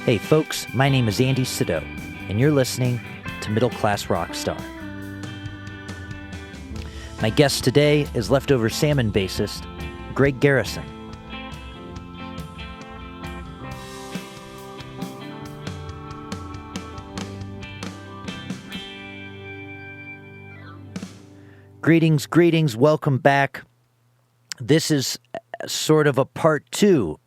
Hey folks, my name is Andy Sutton, and you're listening to Middle Class Rockstar. My guest today is Leftover Salmon bassist Greg Garrison. Greetings, welcome back. This is sort of a part two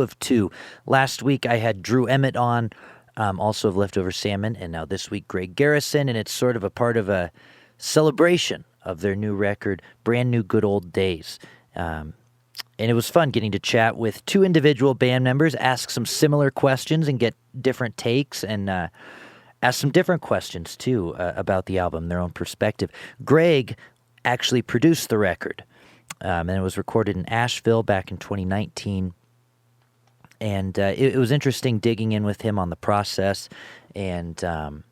of two. Last week I had Drew Emmitt on, also of Leftover Salmon, and now this week Greg Garrison, and it's sort of a part of a celebration of their new record, Brand New Good Old Days. And it was fun getting to chat with two individual band members, ask some similar questions and get different takes, and ask some different questions too about the album, their own perspective. Greg actually produced the record. And it was recorded in Asheville back in 2019. And it was interesting digging in with him on the process and, how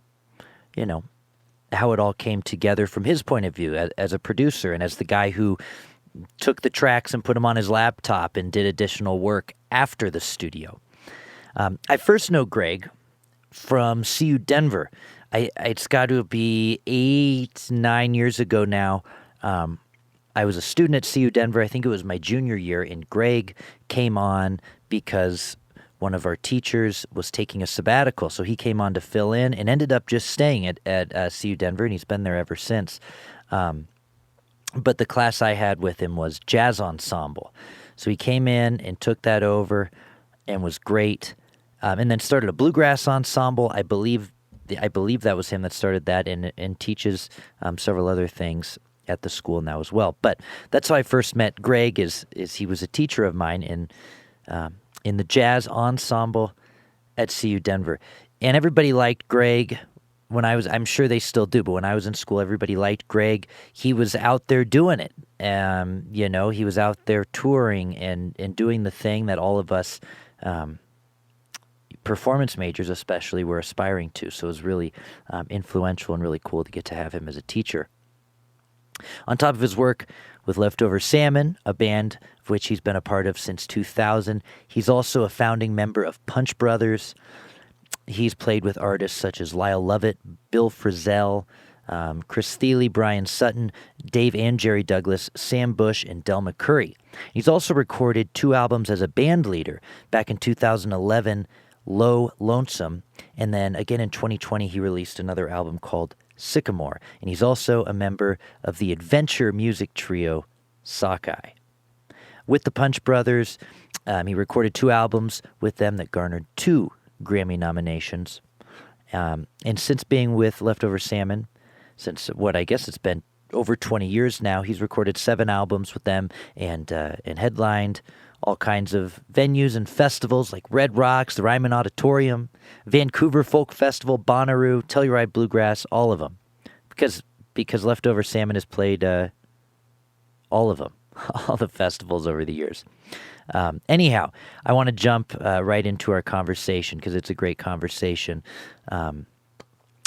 it all came together from his point of view as a producer and as the guy who took the tracks and put them on his laptop and did additional work after the studio. I first know Greg from CU Denver. It's got to be 8-9 years ago now. I was a student at CU Denver. I think it was my junior year, and Greg came on because one of our teachers was taking a sabbatical, so he came on to fill in and ended up just staying at CU Denver, and he's been there ever since. But the class I had with him was jazz ensemble, so he came in and took that over and was great, and then started a bluegrass ensemble. I believe that was him that started that, and teaches several other things at the school now as well. But that's how I first met Greg. Is he was a teacher of mine in the jazz ensemble at CU Denver, and everybody liked Greg when I was. I'm sure they still do, but when I was in school, everybody liked Greg. He was out there doing it. He was out there touring and doing the thing that all of us performance majors especially were aspiring to. So it was really influential and really cool to get to have him as a teacher. On top of his work with Leftover Salmon, a band of which he's been a part of since 2000, he's also a founding member of Punch Brothers. He's played with artists such as Lyle Lovett, Bill Frisell, Chris Thile, Bryan Sutton, Dave and Jerry Douglas, Sam Bush, and Del McCurry. He's also recorded 2 albums as a band leader. Back in 2011, Low Lonesome, and then again in 2020 he released another album called Sycamore, and he's also a member of the adventure music trio Sockeye. With the Punch Brothers, he recorded 2 albums with them that garnered 2 Grammy nominations. And since being with Leftover Salmon, I guess it's been over 20 years now, he's recorded 7 albums with them and headlined all kinds of venues and festivals like Red Rocks, the Ryman Auditorium, Vancouver Folk Festival, Bonnaroo, Telluride Bluegrass, all of them. Because Leftover Salmon has played all of them, all the festivals over the years. Anyhow, I want to jump right into our conversation because it's a great conversation.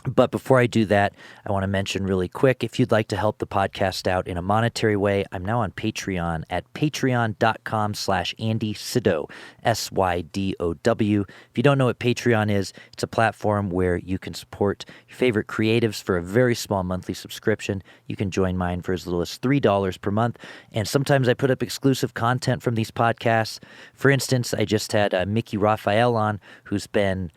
But before I do that, I want to mention really quick, if you'd like to help the podcast out in a monetary way, I'm now on Patreon at patreon.com/Andy Sutton, SYDOW. If you don't know what Patreon is, it's a platform where you can support your favorite creatives for a very small monthly subscription. You can join mine for as little as $3 per month. And sometimes I put up exclusive content from these podcasts. For instance, I just had Mickey Raphael on, who's been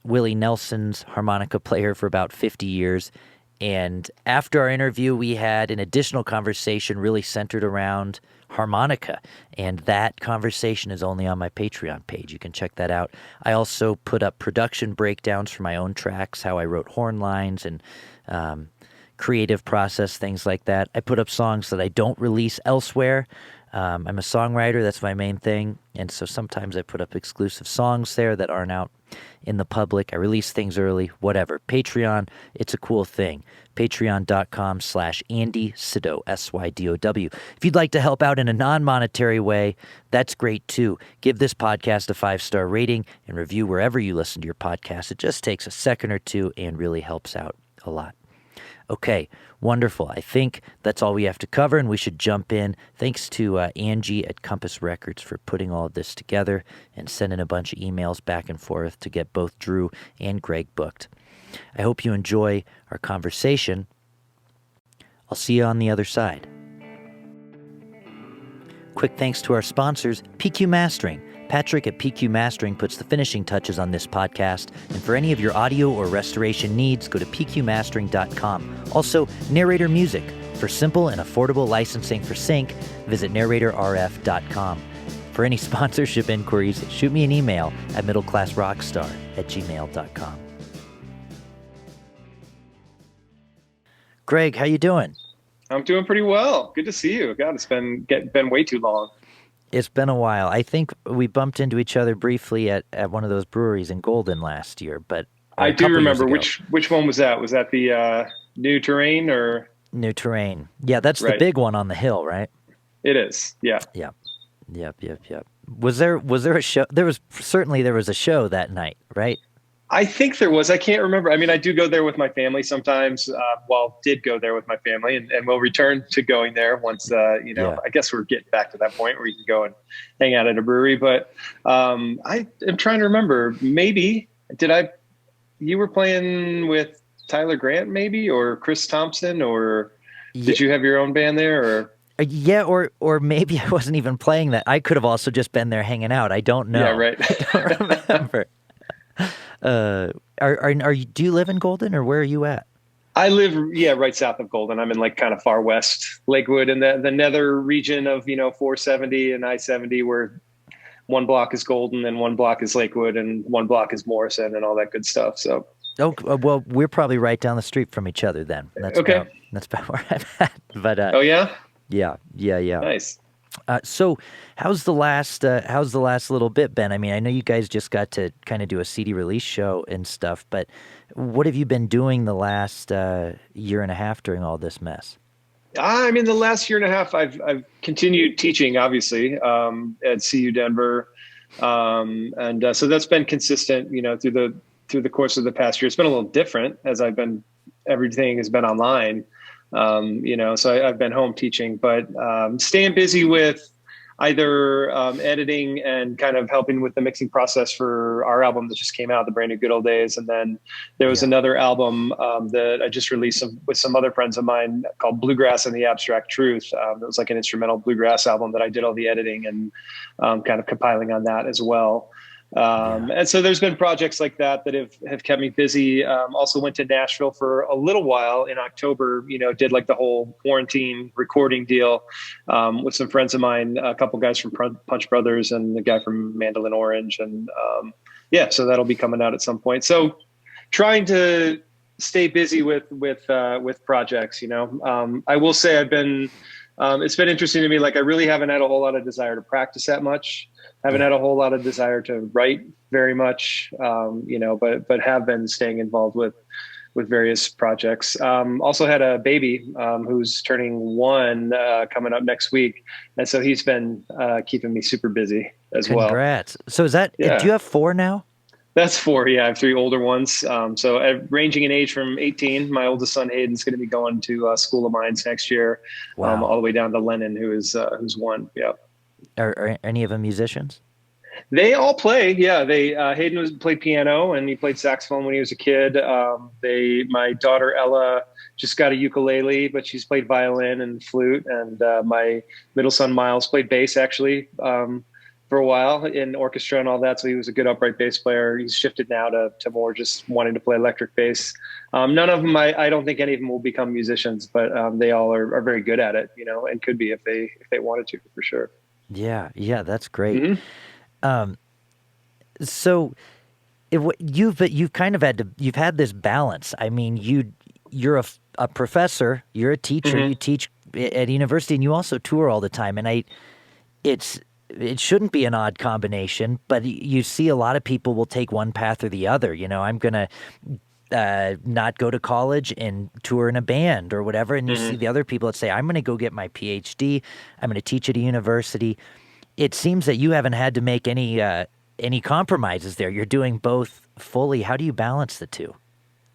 Willie Nelson's harmonica player for about 50 years. And after our interview, we had an additional conversation really centered around harmonica. And that conversation is only on my Patreon page. You can check that out. I also put up production breakdowns for my own tracks, how I wrote horn lines and creative process, things like that. I put up songs that I don't release elsewhere. I'm a songwriter. That's my main thing. And so sometimes I put up exclusive songs there that aren't out in the public. I release things early, whatever. Patreon, it's a cool thing. Patreon.com/Andy Sutton, SYDOW. If you'd like to help out in a non-monetary way, that's great too. Give this podcast a 5-star rating and review wherever you listen to your podcast. It just takes a second or two and really helps out a lot. Okay, wonderful. I think that's all we have to cover, and we should jump in. Thanks to Angie at Compass Records for putting all of this together and sending a bunch of emails back and forth to get both Drew and Greg booked. I hope you enjoy our conversation. I'll see you on the other side. Quick thanks to our sponsors, PQ Mastering. Patrick at PQ Mastering puts the finishing touches on this podcast, and for any of your audio or restoration needs, go to pqmastering.com. Also, Narrator Music. For simple and affordable licensing for sync, visit narratorrf.com. For any sponsorship inquiries, shoot me an email at middleclassrockstar@gmail.com. Greg, how you doing? I'm doing pretty well. Good to see you. God, it's been way too long. It's been a while. I think we bumped into each other briefly at one of those breweries in Golden last year, but I do remember. Which one was that? Was that the New Terrain or New Terrain? Yeah, that's right. The big one on the hill, right? It is. Yeah. Yep. Was there a show? There was a show that night, right? I think there was. I can't remember. I mean, I do go there with my family sometimes. Did go there with my family, and we'll return to going there once, I guess we're getting back to that point where you can go and hang out at a brewery. But I am trying to remember. Maybe you were playing with Tyler Grant, maybe, or Chris Thompson, or did you have your own band there, or? Yeah, or maybe I wasn't even playing that. I could have also just been there hanging out. I don't know. Yeah, right. I don't remember. Do you live in Golden, or where are you at? I live, right south of Golden. I'm in like kind of far west Lakewood, in the nether region of 470 and I-70, where one block is Golden and one block is Lakewood and one block is Morrison and all that good stuff. So, well, we're probably right down the street from each other then. That's okay. That's about where I'm at. But oh yeah, yeah. Nice. So how's the last little bit been? I mean, I know you guys just got to kind of do a CD release show and stuff, but what have you been doing the last year and a half during all this mess? I mean, the last year and a half, I've continued teaching, obviously, at CU Denver, and so that's been consistent, through the course of the past year. It's been a little different as everything has been online. So I've been home teaching, but staying busy with either editing and kind of helping with the mixing process for our album that just came out, The Brand New Good Old Days. And then there was another album that I just released with some other friends of mine called Bluegrass and the Abstract Truth. It was like an instrumental bluegrass album that I did all the editing and kind of compiling on that as well. And so there's been projects like that have kept me busy. Also went to Nashville for a little while in October, did like the whole quarantine recording deal, with some friends of mine, a couple guys from Punch Brothers and the guy from Mandolin Orange. And, so that'll be coming out at some point. So trying to stay busy with projects, I will say it's been interesting to me. Like I really haven't had a whole lot of desire to practice that much. Haven't had a whole lot of desire to write very much, but have been staying involved with various projects. Also had a baby who's turning 1 coming up next week. And so he's been keeping me super busy as well. Congrats. So do you have 4 now? That's 4. Yeah, I have 3 older ones. So ranging in age from 18. My oldest son Hayden's going to be going to School of Mines next year. Wow. All the way down to Lennon, who's 1. Yeah. Are any of them musicians? They all play. Yeah, Hayden played piano and he played saxophone when he was a kid. My daughter Ella just got a ukulele, but she's played violin and flute. And my middle son Miles played bass actually for a while in orchestra and all that. So he was a good upright bass player. He's shifted now to more just wanting to play electric bass. None of them, I don't think any of them will become musicians, but they all are very good at it, and could be if they wanted to, for sure. Yeah, that's great. Mm-hmm. So you've kind of you've had this balance. I mean, you're a professor, you're a teacher, mm-hmm. you teach at university, and you also tour all the time. And it shouldn't be an odd combination, but you see a lot of people will take one path or the other. I'm going to not go to college and tour in a band or whatever. And you mm-hmm. see the other people that say, I'm going to go get my PhD. I'm going to teach at a university. It seems that you haven't had to make any compromises there. You're doing both fully. How do you balance the two?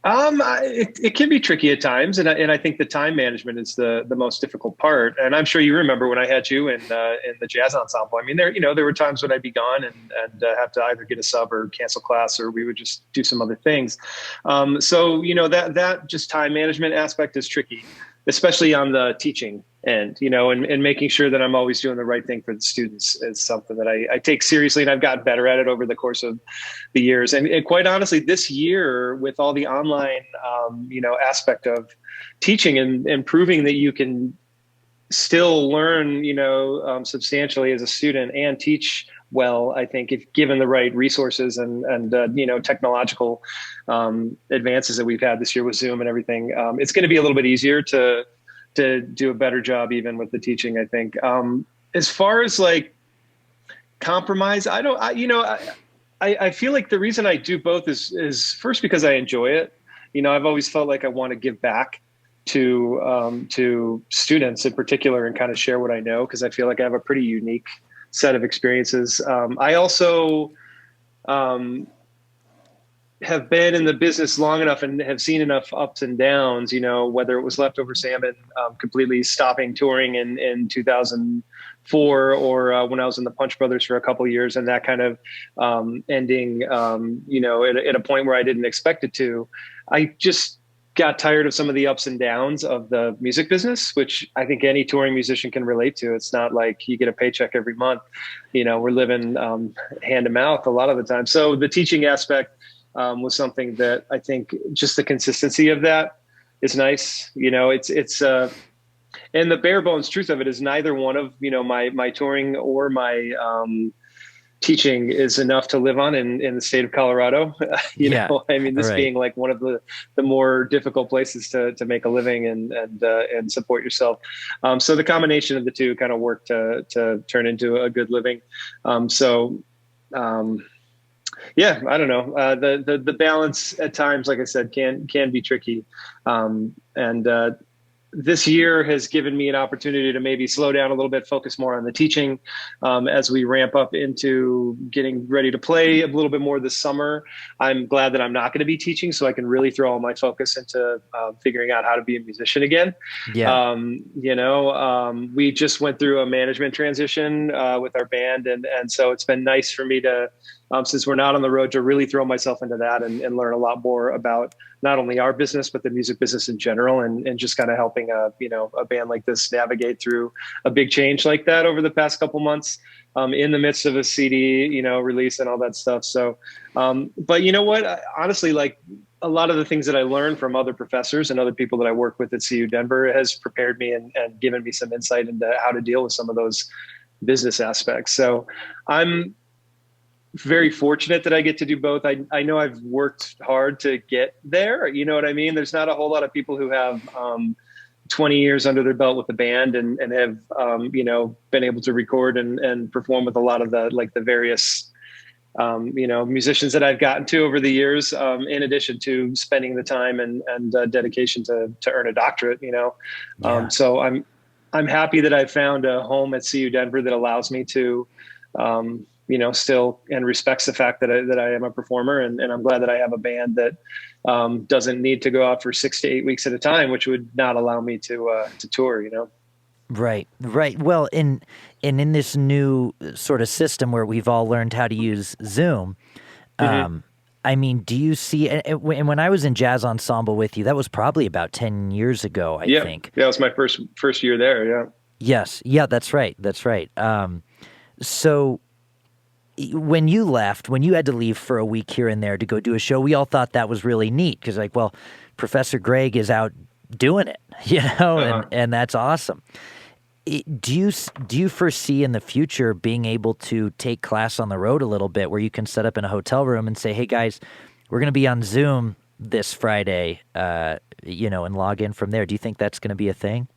It can be tricky at times, and I think the time management is the most difficult part. And I'm sure you remember when I had you in the jazz ensemble. I mean, there were times when I'd be gone and have to either get a sub or cancel class, or we would just do some other things. So that just time management aspect is tricky, especially on the teaching end, and making sure that I'm always doing the right thing for the students is something that I take seriously, and I've gotten better at it over the course of the years. And quite honestly, this year with all the online, aspect of teaching and proving that you can still learn, substantially as a student and teach well, I think if given the right resources and technological advances that we've had this year with Zoom and everything, it's going to be a little bit easier to do a better job even with the teaching, I think. As far as like compromise, I feel like the reason I do both is first because I enjoy it. I've always felt like I want to give back to students in particular and kind of share what I know, because I feel like I have a pretty unique set of experiences. I also have been in the business long enough and have seen enough ups and downs, whether it was Leftover Salmon completely stopping touring in 2004, or when I was in the Punch Brothers for a couple of years and that kind of ending, at a point where I didn't expect it to. I just got tired of some of the ups and downs of the music business, which I think any touring musician can relate to. It's not like you get a paycheck every month. We're living hand to mouth a lot of the time. So the teaching aspect was something that I think just the consistency of that is nice. It's and the bare bones truth of it is neither one of, my touring or my teaching is enough to live on in the state of Colorado. I mean, this being like one of the more difficult places to make a living and support yourself. So the combination of the two kind of worked to turn into a good living. Yeah, I don't know. The balance at times, like I said, can be tricky. This year has given me an opportunity to maybe slow down a little bit, focus more on the teaching as we ramp up into getting ready to play a little bit more this summer. I'm glad that I'm not going to be teaching, so I can really throw all my focus into figuring out how to be a musician again. Yeah. We just went through a management transition with our band, and so it's been nice for me to, since we're not on the road, to really throw myself into that and learn a lot more about not only our business, but the music business in general, and just kind of helping a band like this navigate through a big change like that over the past couple months, in the midst of a CD, release and all that stuff. So, but you know what, honestly, like a lot of the things that I learned from other professors and other people that I work with at CU Denver has prepared me and given me some insight into how to deal with some of those business aspects. So I'm very fortunate that I get to do both. I know I've worked hard to get there. You know what I mean? There's not a whole lot of people who have 20 years under their belt with the band and have, been able to record and perform with a lot of the various, musicians that I've gotten to over the years, in addition to spending the time and dedication to earn a doctorate, Yeah. So I'm happy that I found a home at CU Denver that allows me to, still and respects the fact that I am a performer, and I'm glad that I have a band that doesn't need to go out for 6 to 8 weeks at a time, which would not allow me to tour. Right. Well, in this new sort of system where we've all learned how to use Zoom, mm-hmm. I mean, do you see? And when I was in jazz ensemble with you, that was probably about 10 years ago. I think. Yeah, it was my first year there. Yeah. Yes. Yeah. That's right. So when you left, when you had to leave for a week here and there to go do a show, we all thought that was really neat because, Professor Greg is out doing it, uh-huh. and that's awesome. Do you foresee in the future being able to take class on the road a little bit, where you can set up in a hotel room and say, "Hey guys, we're going to be on Zoom this Friday," and log in from there? Do you think that's going to be a thing?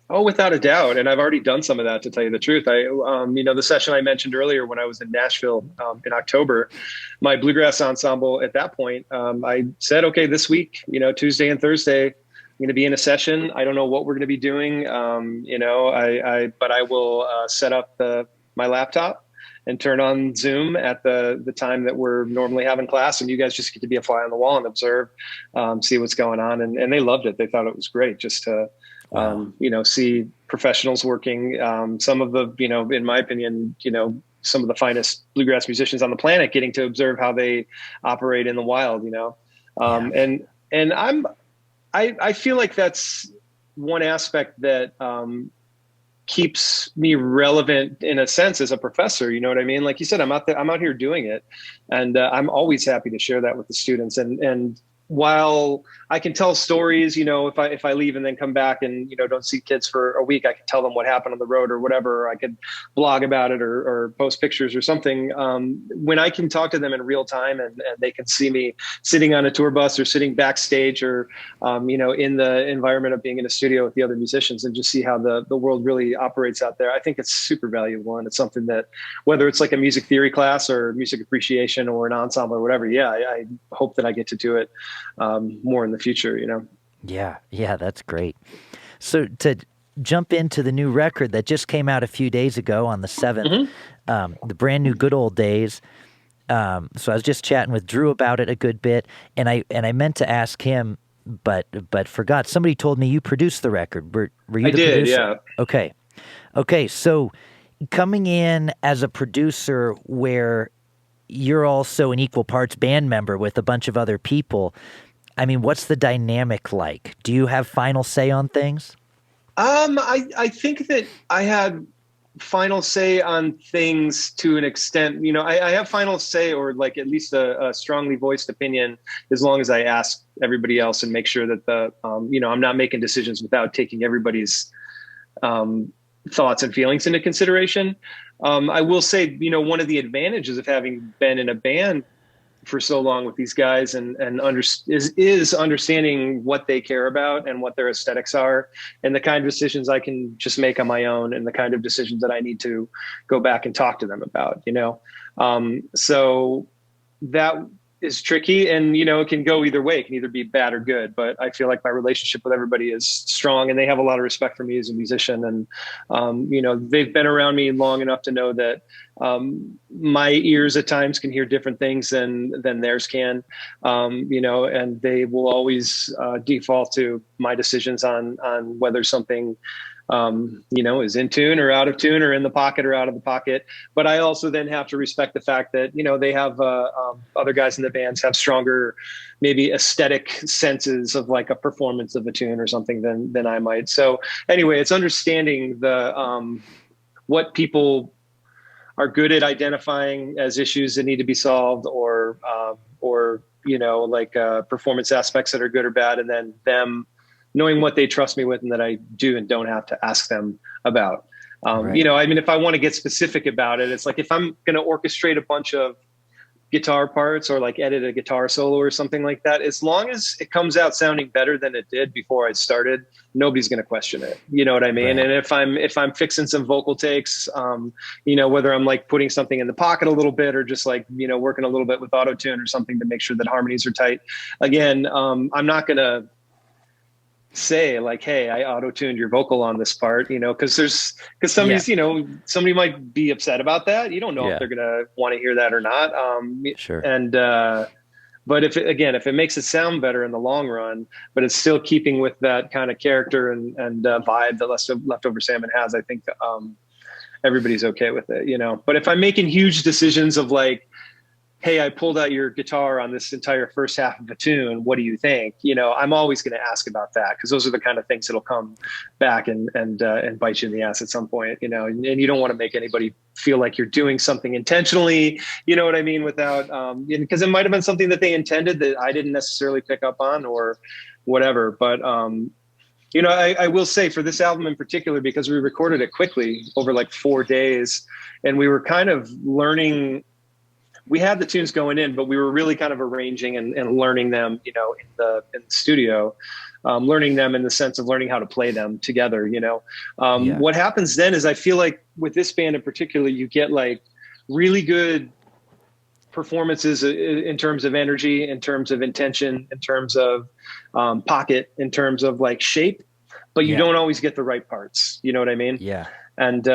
Oh, without a doubt. And I've already done some of that, to tell you the truth. The session I mentioned earlier when I was in Nashville in October, my Bluegrass ensemble at that point, I said, okay, this week, Tuesday and Thursday, I'm going to be in a session. I don't know what we're going to be doing, but I will set up my laptop and turn on Zoom at the time that we're normally having class. And you guys just get to be a fly on the wall and observe, see what's going on. And they loved it. They thought it was great just to, see professionals working, some of the, in my opinion, some of the finest bluegrass musicians on the planet, getting to observe how they operate in the wild, and I feel like that's one aspect that, keeps me relevant in a sense as a professor. You know what I mean? Like you said, I'm out here doing it, and I'm always happy to share that with the students. And while I can tell stories, if I leave and then come back and, don't see kids for a week, I can tell them what happened on the road or whatever, or I could blog about it or post pictures or something. When I can talk to them in real time and they can see me sitting on a tour bus or sitting backstage or, in the environment of being in a studio with the other musicians and just see how the world really operates out there, I think it's super valuable. And it's something that, whether it's like a music theory class or music appreciation or an ensemble or whatever, I hope that I get to do it more in the future, Yeah, that's great. So to jump into the new record that just came out a few days ago on the 7th, the brand new Good Old Days. So I was just chatting with Drew about it a good bit, and I meant to ask him, but forgot. Somebody told me you produced the record. Were you the producer? Yeah. Okay. So coming in as a producer where you're also an equal parts band member with a bunch of other people, I mean, what's the dynamic like? Do you have final say on things? I think that I had final say on things to an extent. I have final say, or like at least a strongly voiced opinion, as long as I ask everybody else and make sure that I'm not making decisions without taking everybody's thoughts and feelings into consideration. I will say, one of the advantages of having been in a band for so long with these guys and is understanding what they care about and what their aesthetics are and the kind of decisions I can just make on my own and the kind of decisions that I need to go back and talk to them about, so that is tricky, and it can go either way. It can either be bad or good, but I feel like my relationship with everybody is strong and they have a lot of respect for me as a musician. And they've been around me long enough to know that my ears at times can hear different things than theirs can, and they will always default to my decisions on whether something is in tune or out of tune or in the pocket or out of the pocket. But I also then have to respect the fact that, they have other guys in the bands have stronger, maybe aesthetic senses of like a performance of a tune or something than I might. So anyway, it's understanding the what people are good at identifying as issues that need to be solved or performance aspects that are good or bad, and then them knowing what they trust me with and that I do and don't have to ask them about. Right. If I want to get specific about it, it's like if I'm going to orchestrate a bunch of guitar parts or like edit a guitar solo or something like that, as long as it comes out sounding better than it did before I started, nobody's going to question it. You know what I mean? Right. And if I'm fixing some vocal takes, whether I'm like putting something in the pocket a little bit or just like, working a little bit with auto tune or something to make sure that harmonies are tight. Again, I'm not going to say like, hey, I auto-tuned your vocal on this part, because somebody's, somebody might be upset about that. You don't know if they're going to want to hear that or not. Sure. And, but if it makes it sound better in the long run, but it's still keeping with that kind of character and vibe that Leftover Salmon has, I think, everybody's okay with it, but if I'm making huge decisions of like, hey, I pulled out your guitar on this entire first half of a tune, what do you think? I'm always going to ask about that, because those are the kind of things that'll come back and bite you in the ass at some point, and you don't want to make anybody feel like you're doing something intentionally, you know what I mean? Without, because it might've been something that they intended that I didn't necessarily pick up on or whatever. But, I will say for this album in particular, because we recorded it quickly over like 4 days, and we were kind of learning. We had the tunes going in, but we were really kind of arranging and learning them, in the studio, learning them in the sense of learning how to play them together. What happens then is I feel like with this band in particular, you get like really good performances in terms of energy, in terms of intention, in terms of pocket, in terms of like shape, but you don't always get the right parts. You know what I mean? Yeah. And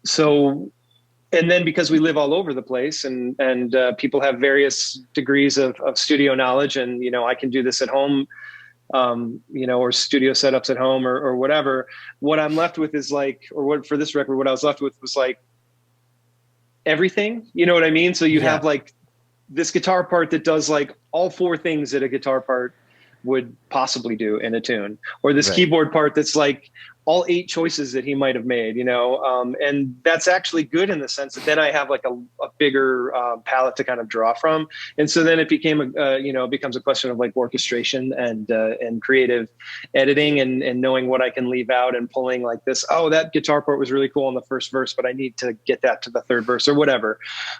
so and then because we live all over the place and people have various degrees of studio knowledge, and, I can do this at home, or studio setups at home or whatever, what I'm left with is like, or what for this record, what I was left with was like everything, you know what I mean? So you have like this guitar part that does like all four things that a guitar part would possibly do in a tune, or this keyboard part that's like all 8 choices that he might have made, and that's actually good in the sense that then I have like a bigger palette to kind of draw from. And so then it became it becomes a question of like orchestration and creative editing and knowing what I can leave out and pulling like this, oh, that guitar part was really cool in the first verse, but I need to get that to the third verse or whatever.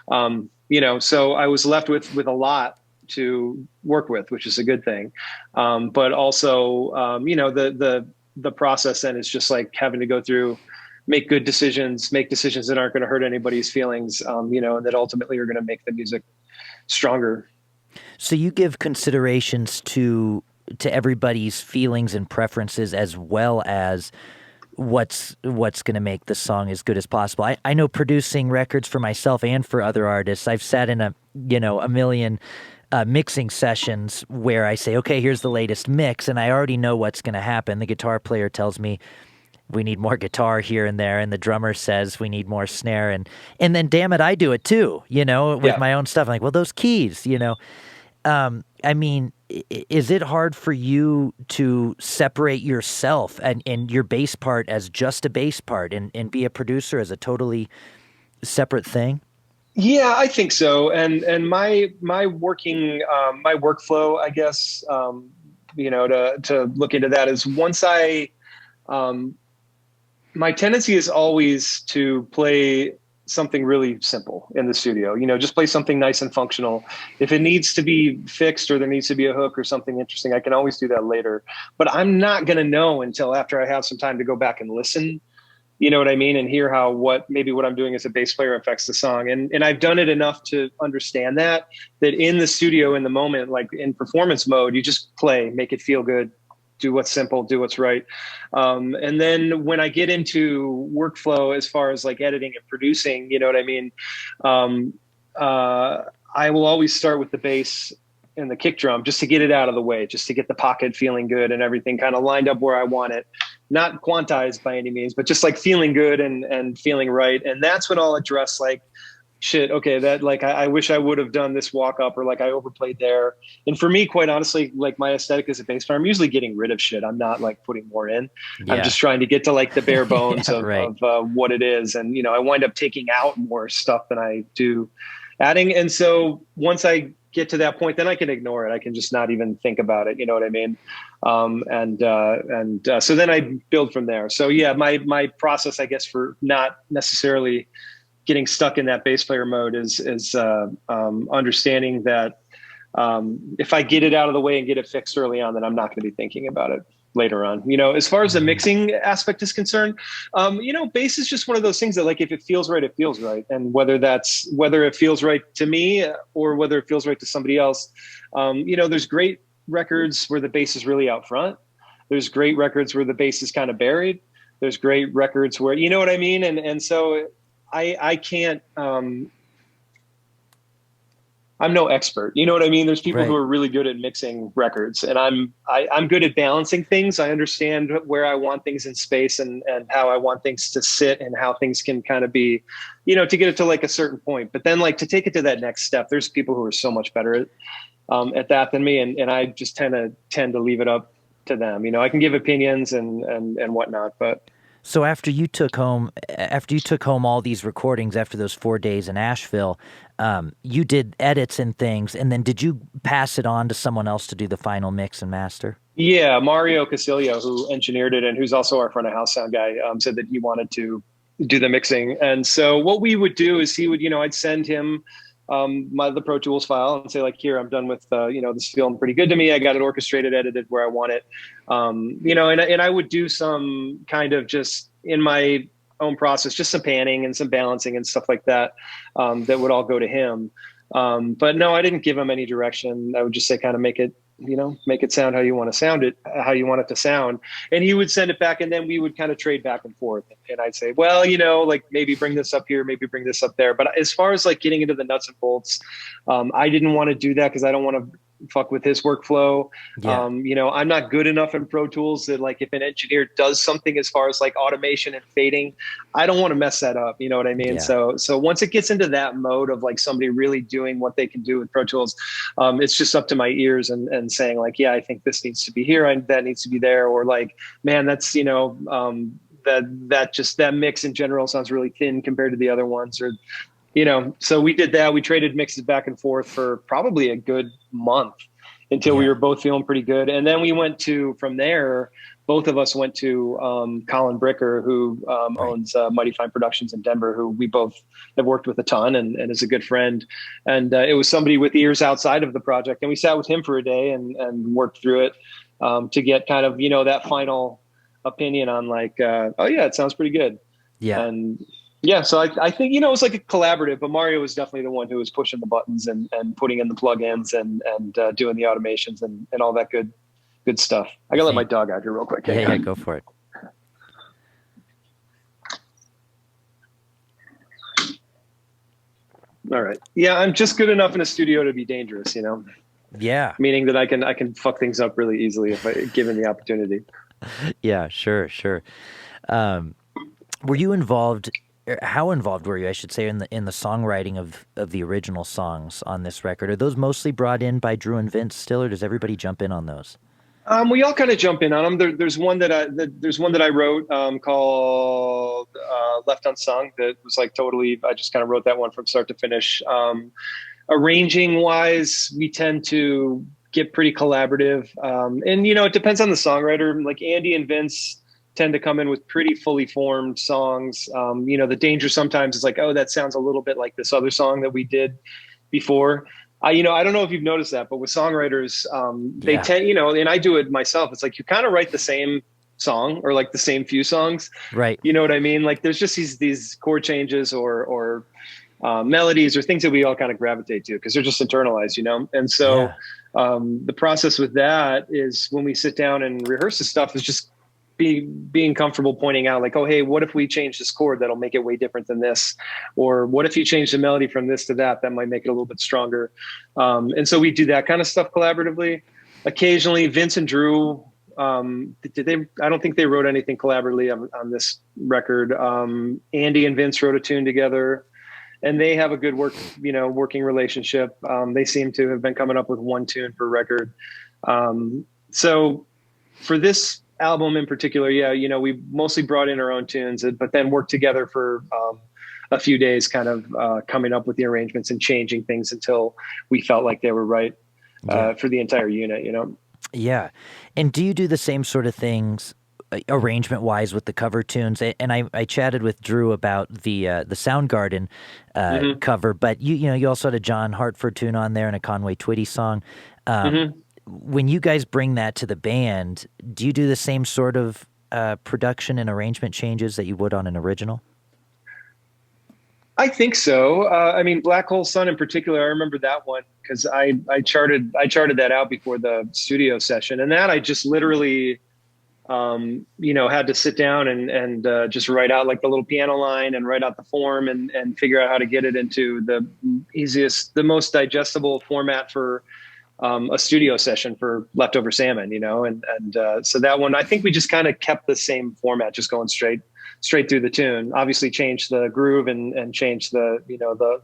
So I was left with a lot to work with, which is a good thing. But also, the process then is just like having to go through, make good decisions, make decisions that aren't going to hurt anybody's feelings, and that ultimately are going to make the music stronger. So you give considerations to everybody's feelings and preferences, as well as what's going to make the song as good as possible. I know producing records for myself and for other artists, I've sat in a million mixing sessions where I say, okay, here's the latest mix, and I already know what's going to happen. The guitar player tells me we need more guitar here and there, and the drummer says we need more snare, and then damn it, I do it too, with my own stuff. I'm like, well, those keys, I mean, is it hard for you to separate yourself and your bass part as just a bass part and be a producer as a totally separate thing? Yeah, I think so. And my working, my workflow, I guess, to look into that is once my tendency is always to play something really simple in the studio, just play something nice and functional. If it needs to be fixed or there needs to be a hook or something interesting, I can always do that later, but I'm not going to know until after I have some time to go back and listen. You know what I mean? And hear how what I'm doing as a bass player affects the song. And I've done it enough to understand that in the studio, in the moment, like in performance mode, you just play, make it feel good, do what's simple, do what's right. And then when I get into workflow, as far as like editing and producing, you know what I mean? I will always start with the bass and the kick drum just to get it out of the way, just to get the pocket feeling good and everything kind of lined up where I want it. Not quantized by any means, but just like feeling good and feeling right. And that's when I'll address like, shit, okay, that like, I wish I would have done this walk up, or like I overplayed there. And for me, quite honestly, like my aesthetic as a bass player, I'm usually getting rid of shit. I'm not like putting more in. Yeah. I'm just trying to get to like the bare bones of what it is. And, I wind up taking out more stuff than I do adding. And so once I get to that point, then I can ignore it. I can just not even think about it. You know what I mean? So then I build from there. So yeah, my process, I guess, for not necessarily getting stuck in that bass player mode is understanding that if I get it out of the way and get it fixed early on, then I'm not going to be thinking about it later on. As far as the mixing aspect is concerned, bass is just one of those things that like, if it feels right, it feels right. And whether it feels right to me or whether it feels right to somebody else, there's great records where the bass is really out front. There's great records where the bass is kind of buried. There's great records where, you know what I mean? And so I can't, I'm no expert. You know what I mean? There's people who are really good at mixing records, and I'm good at balancing things. I understand where I want things in space and how I want things to sit and how things can kind of be, to get it to like a certain point. But then like to take it to that next step, there's people who are so much better at that than me. And I just tend to leave it up to them. I can give opinions and whatnot, but. So after you took home all these recordings after those 4 days in Asheville, you did edits and things, and then did you pass it on to someone else to do the final mix and master? Yeah, Mario Casilio, who engineered it and who's also our front of house sound guy, said that he wanted to do the mixing. And so what we would do is he would, I'd send him the Pro Tools file and say like, here, I'm done with, this feeling pretty good to me. I got it orchestrated, edited where I want it. And I would do some kind of just in my own process, just some panning and some balancing and stuff like that, that would all go to him. But no, I didn't give him any direction. I would just say, kind of make it make it sound how you want to sound it, how you want it to sound. And he would send it back, and then we would kind of trade back and forth. And I'd say, well, like maybe bring this up here, maybe bring this up there. But as far as like getting into the nuts and bolts, I didn't want to do that because I don't want to fuck with his workflow. Yeah. I'm not good enough in Pro Tools that like if an engineer does something as far as like automation and fading, I don't want to mess that up. You know what I mean? Yeah. So once it gets into that mode of like somebody really doing what they can do with Pro Tools, it's just up to my ears and saying like, yeah, I think this needs to be here and that needs to be there. Or like, man, that's, that mix in general sounds really thin compared to the other ones, or so we did that. We traded mixes back and forth for probably a good month until we were both feeling pretty good. And then we from there, both of us went to Colin Bricker, who owns Mighty Fine Productions in Denver, who we both have worked with a ton and is a good friend. And it was somebody with ears outside of the project. And we sat with him for a day and worked through it to get kind of, that final opinion on like, oh yeah, it sounds pretty good. Yeah. And yeah, so I think, it was like a collaborative, but Mario was definitely the one who was pushing the buttons and putting in the plugins and doing the automations and all that good stuff. I gotta let my dog out here real quick. Yeah, go for it. All right. Yeah, I'm just good enough in a studio to be dangerous, Yeah. Meaning that I can fuck things up really easily if given the opportunity. Yeah, sure. Were you involved? How involved were you, I should say, in the songwriting of the original songs on this record? Are those mostly brought in by Drew and Vince still, or does everybody jump in on those? We all kind of jump in on them. There's one that I wrote called Left Unsung that was like totally. I just kind of wrote that one from start to finish. Arranging wise, we tend to get pretty collaborative, and it depends on the songwriter. Like Andy and Vince tend to come in with pretty fully formed songs. The danger sometimes is like, oh, that sounds a little bit like this other song that we did before. I don't know if you've noticed that, but with songwriters, they tend, and I do it myself. It's like you kind of write the same song or like the same few songs. Right. You know what I mean? Like there's just these chord changes or melodies or things that we all kind of gravitate to because they're just internalized, And so the process with that is when we sit down and rehearse the stuff is just being comfortable pointing out like, oh, hey, what if we change this chord? That'll make it way different than this. Or what if you change the melody from this to that? That might make it a little bit stronger. And so we do that kind of stuff collaboratively. Occasionally, Vince and Drew, I don't think they wrote anything collaboratively on this record. Andy and Vince wrote a tune together. And they have a good working relationship. They seem to have been coming up with one tune per record. So for this album in particular, we mostly brought in our own tunes, but then worked together for a few days, kind of coming up with the arrangements and changing things until we felt like they were right for the entire unit, Yeah. And do you do the same sort of things arrangement-wise with the cover tunes? And I chatted with Drew about the Soundgarden cover, but you also had a John Hartford tune on there and a Conway Twitty song. When you guys bring that to the band, do you do the same sort of production and arrangement changes that you would on an original? I think so. Black Hole Sun in particular, I remember that one because I charted that out before the studio session, and that I just literally, had to sit down and just write out like the little piano line and write out the form and figure out how to get it into the the most digestible format for a studio session for Leftover Salmon, so that one, I think we just kind of kept the same format, just going straight through the tune, obviously changed the groove and changed the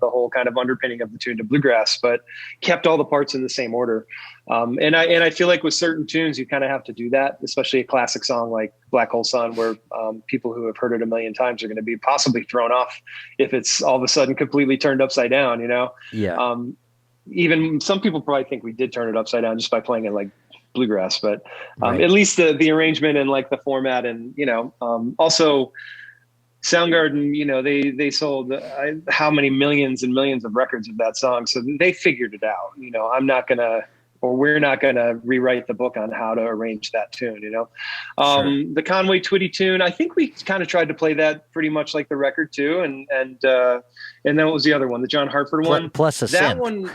whole kind of underpinning of the tune to Bluegrass, but kept all the parts in the same order. And I feel like with certain tunes, you kind of have to do that, especially a classic song like Black Hole Sun, where people who have heard it a million times are going to be possibly thrown off if it's all of a sudden completely turned upside down, Yeah. Even some people probably think we did turn it upside down just by playing it like Bluegrass, but at least the arrangement and like the format and, also Soundgarden, they sold how many millions and millions of records of that song. So they figured it out. We're not going to rewrite the book on how to arrange that tune, Sure. The Conway Twitty tune, I think we kind of tried to play that pretty much like the record too. And then what was the other one? The John Hartford one? Plus a that synth. One.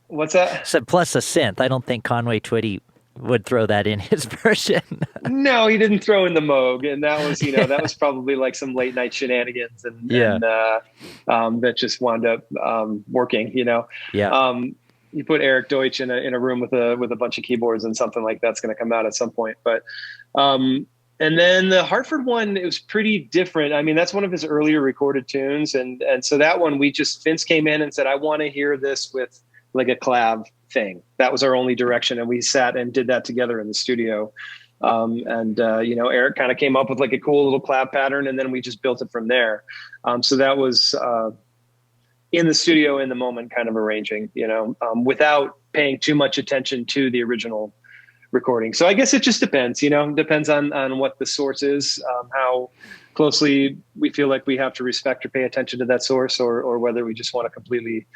What's that? So plus a synth. I don't think Conway Twitty would throw that in his version. No, he didn't throw in the Moog, and that was, that was probably like some late night shenanigans, and Yeah. that just wound up working. Yeah. You put Eric Deutsch in a room with a bunch of keyboards, and something like that's going to come out at some point. But and then the Hartford one, it was pretty different. I mean, that's one of his earlier recorded tunes, and so that one Vince came in and said, I want to hear this with like a clav thing. That was our only direction, and we sat and did that together in the studio. Eric kind of came up with like a cool little clav pattern, and then we just built it from there. So that was in the studio in the moment kind of arranging, without paying too much attention to the original recording. So I guess it just depends, depends on what the source is, how closely we feel like we have to respect or pay attention to that source, or whether we just want to completely,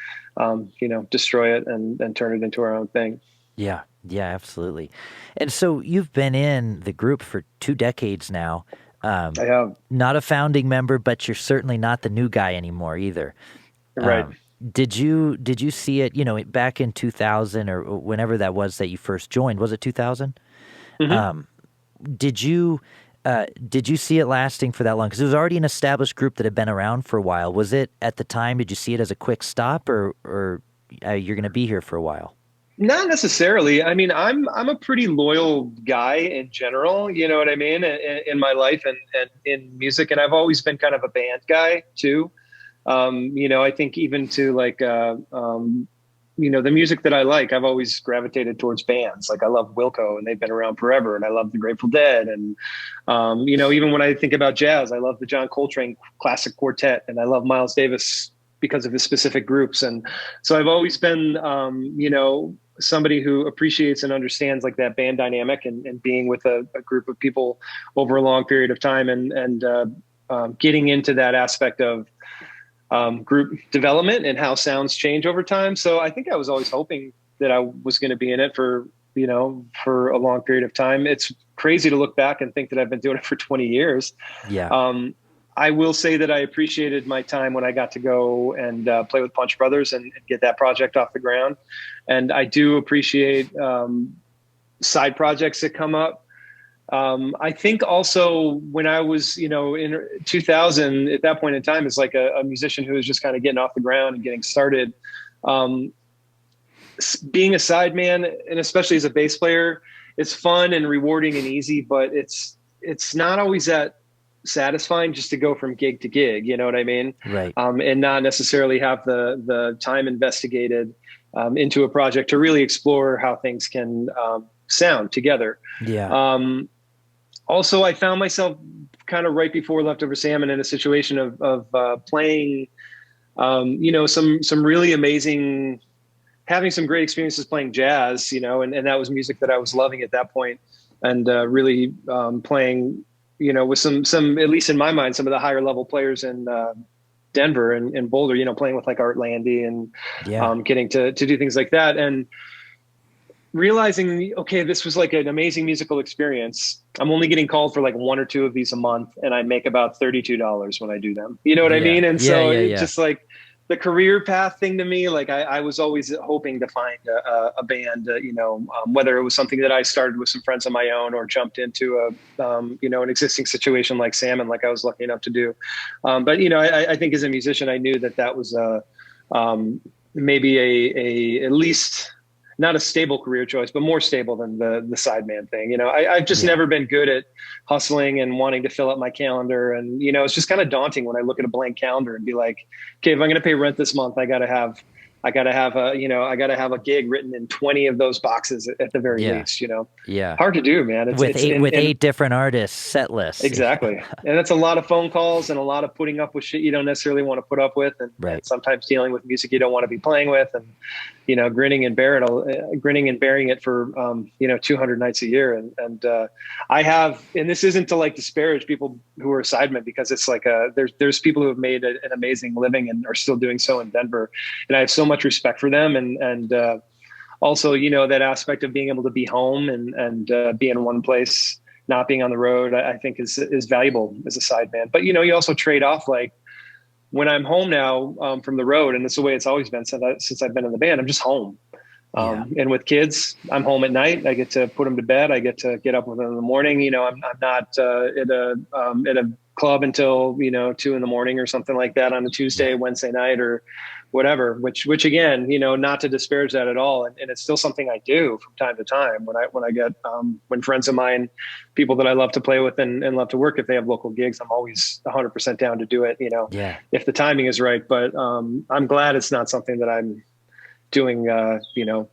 destroy it and turn it into our own thing. Yeah. Yeah, absolutely. And so you've been in the group for 2 decades now. I have. Not a founding member, but you're certainly not the new guy anymore either. Right. Did you see it, back in 2000 or whenever that was that you first joined? Was it 2000? Mm-hmm. Did you see it lasting for that long? Because it was already an established group that had been around for a while. Was it at the time? Did you see it as a quick stop, or you're going to be here for a while? Not necessarily. I mean, I'm a pretty loyal guy in general, you know what I mean, in my life and in music. And I've always been kind of a band guy too. I think even to like, the music that I like, I've always gravitated towards bands. Like I love Wilco, and they've been around forever, and I love the Grateful Dead. And, even when I think about jazz, I love the John Coltrane Classic Quartet, and I love Miles Davis because of his specific groups. And so I've always been, somebody who appreciates and understands like that band dynamic and being with a group of people over a long period of time and getting into that aspect of group development and how sounds change over time. So I think I was always hoping that I was going to be in it for a long period of time. It's crazy to look back and think that I've been doing it for 20 years. Yeah. I will say that I appreciated my time when I got to go and play with Punch Brothers and get that project off the ground. And I do appreciate side projects that come up. I think also when I was, in 2000, at that point in time, as like a musician who was just kind of getting off the ground and getting started, being a sideman, and especially as a bass player, it's fun and rewarding and easy, but it's not always that satisfying just to go from gig to gig, you know what I mean? Right. And not necessarily have the time investigated into a project to really explore how things can sound together. Yeah. Also, I found myself kind of right before Leftover Salmon in a situation of playing, some really amazing, having some great experiences playing jazz, and that was music that I was loving at that point, and really playing, with some, at least in my mind, some of the higher level players in Denver and Boulder, playing with like Art Landy and getting to do things like that. And realizing, okay, this was like an amazing musical experience. I'm only getting called for like 1 or 2 of these a month, and I make about $32 when I do them. You know what I mean? And so it's just like the career path thing to me, like I was always hoping to find a band, whether it was something that I started with some friends of my own or jumped into an existing situation like Salmon, like I was lucky enough to do. But I think as a musician, I knew that was maybe a at least not a stable career choice, but more stable than the sideman thing. I've just never been good at hustling and wanting to fill up my calendar. And, it's just kind of daunting when I look at a blank calendar and be like, okay, if I'm going to pay rent this month, I got to have a gig written in 20 of those boxes at the very least, Yeah. Hard to do, man. With 8 different artists, set lists. Exactly. And it's a lot of phone calls and a lot of putting up with shit you don't necessarily want to put up with. And sometimes dealing with music you don't want to be playing with, and, grinning and bearing it for, 200 nights a year. And I have, and this isn't to like disparage people who are sidemen, because it's like, there's people who have made an amazing living and are still doing so in Denver. And I have so much respect for them. And also, that aspect of being able to be home and be in one place, not being on the road, I think is valuable as a sideman. But, you also trade off, like, when I'm home now from the road, and it's the way it's always been since I've been in the band, I'm just home. Yeah. And with kids, I'm home at night. I get to put them to bed. I get to get up with them in the morning. I'm not at a club until 2 in the morning or something like that on a Tuesday, Yeah. Wednesday night, or whatever. Which again, not to disparage that at all, and it's still something I do from time to time when I get when friends of mine, people that I love to play with and love to work, if they have local gigs, I'm always 100% down to do it. Yeah. If the timing is right. But I'm glad it's not something that I'm doing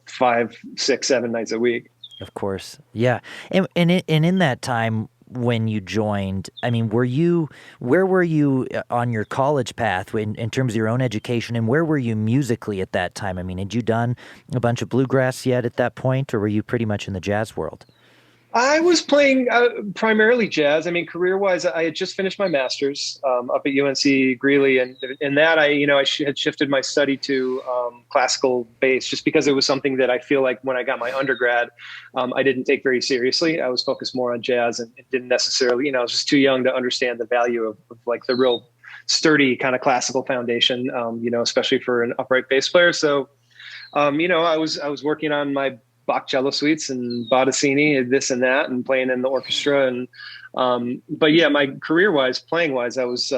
5, 6, 7 nights a week. Of course. Yeah. And in that time when you joined, I mean, where were you on your college path in terms of your own education, and where were you musically at that time? I mean, had you done a bunch of bluegrass yet at that point, or were you pretty much in the jazz world? I was playing primarily jazz. I mean, career-wise, I had just finished my master's up at UNC Greeley, and in that, I had shifted my study to classical bass, just because it was something that I feel like when I got my undergrad, I didn't take very seriously. I was focused more on jazz and didn't necessarily, I was just too young to understand the value of like the real sturdy kind of classical foundation, especially for an upright bass player. So, I was working on my Bach cello suites and Bottesini, this and that, and playing in the orchestra. And but yeah, my career-wise, playing-wise, I was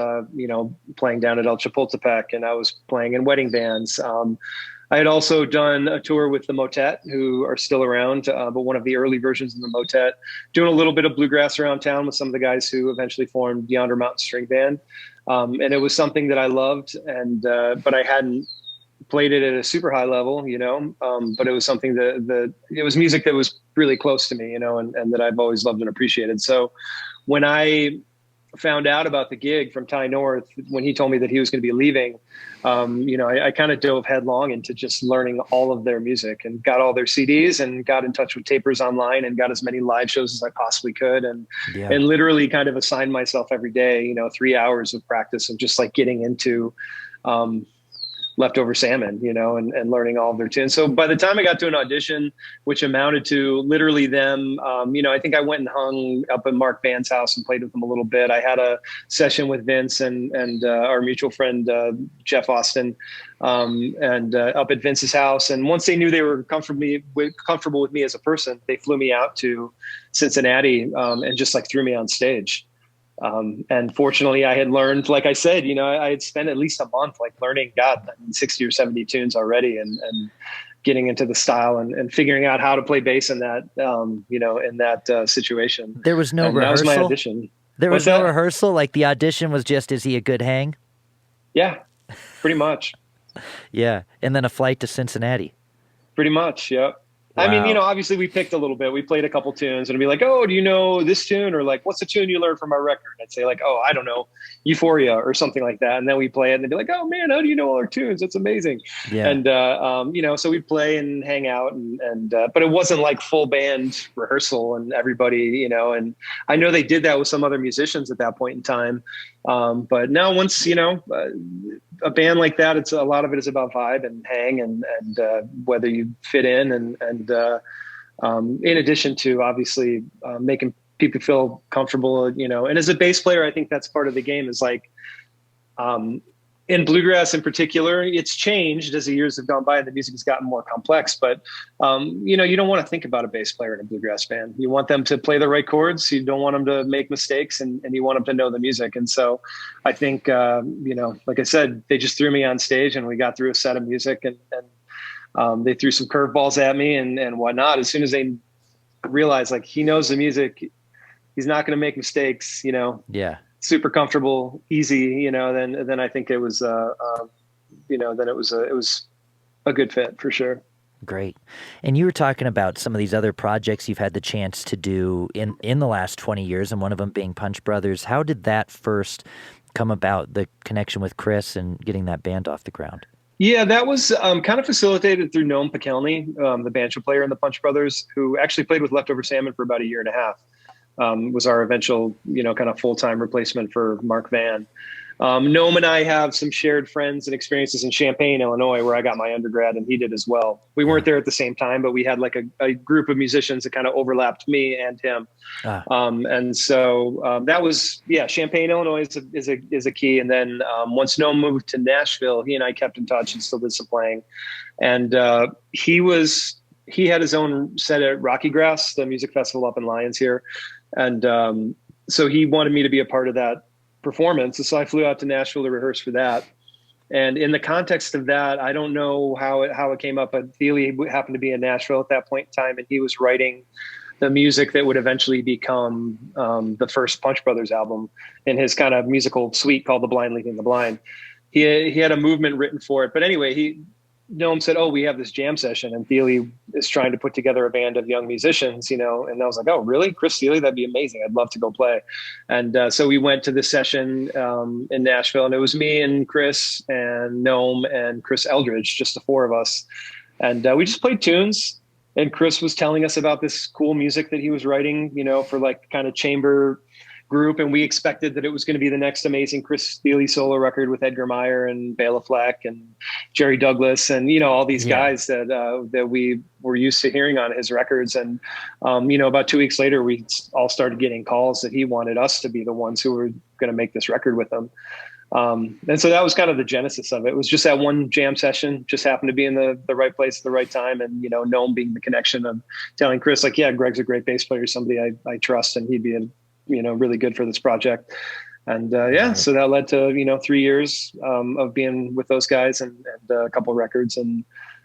playing down at El Chapultepec, and I was playing in wedding bands. I had also done a tour with the Motet, who are still around, but one of the early versions of the Motet, doing a little bit of bluegrass around town with some of the guys who eventually formed Yonder Mountain String Band. And it was something that I loved, and but I hadn't played it at a super high level, but it was something that it was music that was really close to me, and that I've always loved and appreciated. So when I found out about the gig from Ty North, when he told me that he was going to be leaving, I kind of dove headlong into just learning all of their music and got all their CDs and got in touch with tapers online and got as many live shows as I possibly could. And literally kind of assigned myself every day, 3 hours of practice of just like getting into, Leftover Salmon, and learning all of their tunes. So by the time I got to an audition, which amounted to literally them, I think I went and hung up at Mark Van's house and played with them a little bit. I had a session with Vince and our mutual friend, Jeff Austin, and up at Vince's house. And once they knew they were comfortable with me as a person, they flew me out to Cincinnati and just like threw me on stage. And fortunately I had learned, like I said, I had spent at least a month like learning 60 or 70 tunes already and getting into the style and figuring out how to play bass in that, in that situation. There was no rehearsal? That was my audition. There was no rehearsal? Like the audition was just, is he a good hang? Yeah, pretty much. Yeah. And then a flight to Cincinnati. Pretty much. Yeah. Wow. I mean, obviously we picked a little bit. We played a couple tunes and it'd be like, oh, do you know this tune? Or like, what's the tune you learned from our record? I'd say like, oh, I don't know, Euphoria or something like that. And then we play it and they'd be like, oh man, how do you know all our tunes? That's amazing. Yeah. And, so we'd play and hang out but it wasn't like full band rehearsal and everybody, and I know they did that with some other musicians at that point in time. But now once, a band like that, it's a lot of it is about vibe and hang and whether you fit in and in addition to obviously making people feel comfortable, and as a bass player, I think that's part of the game is like in bluegrass in particular, it's changed as the years have gone by and the music has gotten more complex. But, you don't want to think about a bass player in a bluegrass band. You want them to play the right chords. You don't want them to make mistakes and you want them to know the music. And so I think, like I said, they just threw me on stage and we got through a set of music and they threw some curveballs at me and whatnot. As soon as they realized like he knows the music, he's not going to make mistakes, Yeah. Super comfortable, easy, then I think it was, then it was a good fit for sure. Great. And you were talking about some of these other projects you've had the chance to do in the last 20 years, and one of them being Punch Brothers. How did that first come about, the connection with Chris and getting that band off the ground? Yeah, that was kind of facilitated through Noam Pekelny, the banjo player in the Punch Brothers, who actually played with Leftover Salmon for about a year and a half. Was our eventual, kind of full-time replacement for Mark Van. Noam and I have some shared friends and experiences in Champaign, Illinois, where I got my undergrad, and he did as well. We weren't there at the same time, but we had like a group of musicians that kind of overlapped me and him. And so that was, Champaign, Illinois is a key. And then once Noam moved to Nashville, he and I kept in touch and still did some playing. And he had his own set at Rocky Grass, the music festival up in Lyons here. And so he wanted me to be a part of that performance. And so I flew out to Nashville to rehearse for that. And in the context of that, I don't know how it came up, but Thile happened to be in Nashville at that point in time, and he was writing the music that would eventually become the first Punch Brothers album in his kind of musical suite called The Blind Leading the Blind. He had a movement written for it. But anyway, Noam said, we have this jam session, and Thile is trying to put together a band of young musicians, and I was like, oh, really? Chris Thile? That'd be amazing. I'd love to go play. And so we went to this session in Nashville, and it was me and Chris and Noam and Chris Eldridge, just the four of us. And we just played tunes, and Chris was telling us about this cool music that he was writing, for like kind of chamber group, and we expected that it was going to be the next amazing Chris Thile solo record with Edgar Meyer and Bela Fleck and Jerry Douglas and all these guys that we were used to hearing on his records. And about 2 weeks later, we all started getting calls that he wanted us to be the ones who were going to make this record with him. And so that was kind of the genesis of it. It was just that one jam session, just happened to be in the right place at the right time. And, Noam being the connection of telling Chris, like, yeah, Greg's a great bass player, somebody I trust, and he'd be really good for this project. And so that led to 3 years of being with those guys and a couple of records and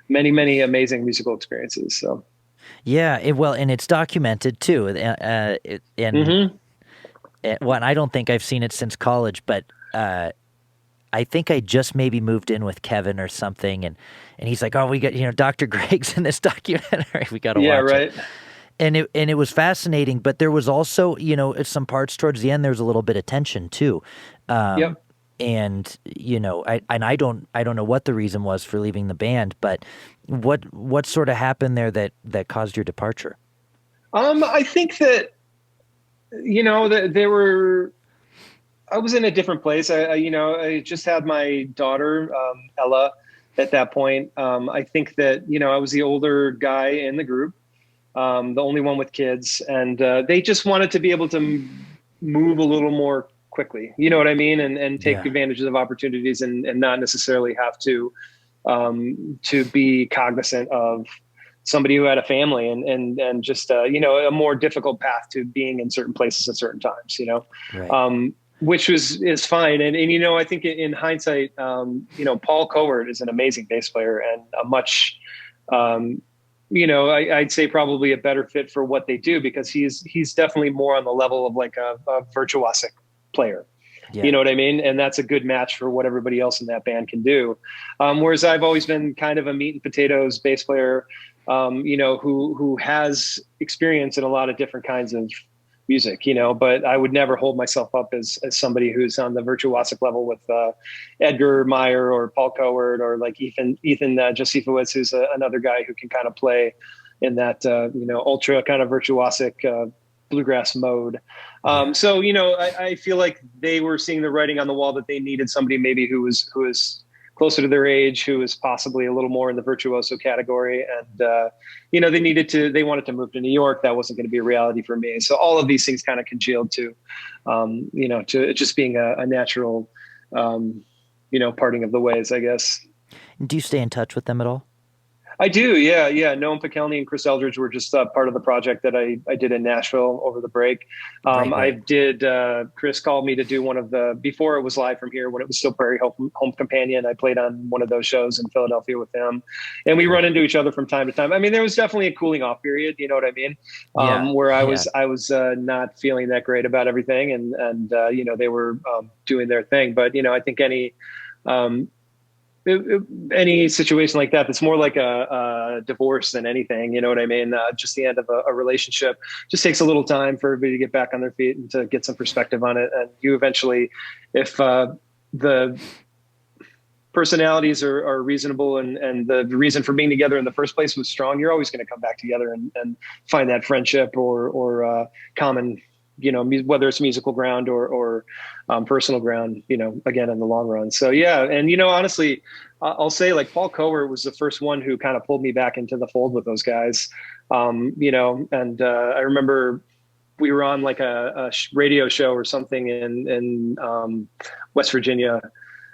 many amazing musical experiences. So and it's documented too. And I don't think I've seen it since college, but I think I just maybe moved in with Kevin or something, and he's like, oh, we got Dr. Greg's in this documentary, we got to watch it. And it was fascinating, but there was also, some parts towards the end, there was a little bit of tension too. And, I don't know what the reason was for leaving the band, but what sort of happened there that caused your departure? I think that, that I was in a different place. I just had my daughter, Ella, at that point. I think that, I was the older guy in the group. The only one with kids, and they just wanted to be able to move a little more quickly, you know what I mean? And take advantages of opportunities and not necessarily have to be cognizant of somebody who had a family and just, a more difficult path to being in certain places at certain times, which is fine. And I think in hindsight, Paul Coward is an amazing bass player and a much, I'd say probably a better fit for what they do, because he's definitely more on the level of like a virtuosic player. Yeah. You know what I mean? And that's a good match for what everybody else in that band can do. Whereas I've always been kind of a meat and potatoes bass player, who has experience in a lot of different kinds of music, but I would never hold myself up as somebody who's on the virtuosic level with Edgar Meyer or Paul Coward or like Ethan Josifowicz, who's another guy who can kind of play in that, ultra kind of virtuosic bluegrass mode. So, I feel like they were seeing the writing on the wall that they needed somebody maybe who was closer to their age, who was possibly a little more in the virtuoso category. And, they wanted to move to New York. That wasn't going to be a reality for me. So all of these things kind of congealed to just being a natural, parting of the ways, I guess. Do you stay in touch with them at all? I do. Yeah. Noam Pekelny and Chris Eldridge were just part of the project that I did in Nashville over the break. Right. I did, Chris called me to do one of before it was live from here, when it was still Prairie Home Companion. I played on one of those shows in Philadelphia with him, and we run into each other from time to time. I mean, there was definitely a cooling off period, you know what I mean? Where I was not feeling that great about everything, and they were doing their thing. But, I think any situation like that's more like a divorce than anything, you know what I mean? Just the end of a relationship just takes a little time for everybody to get back on their feet and to get some perspective on it. And you eventually, if the personalities are reasonable and the reason for being together in the first place was strong, you're always going to come back together and find that friendship or common whether it's musical ground or personal ground, again, in the long run. So, yeah. And, honestly, I'll say like Paul Coer was the first one who kind of pulled me back into the fold with those guys. And I remember we were on like a radio show or something in West Virginia,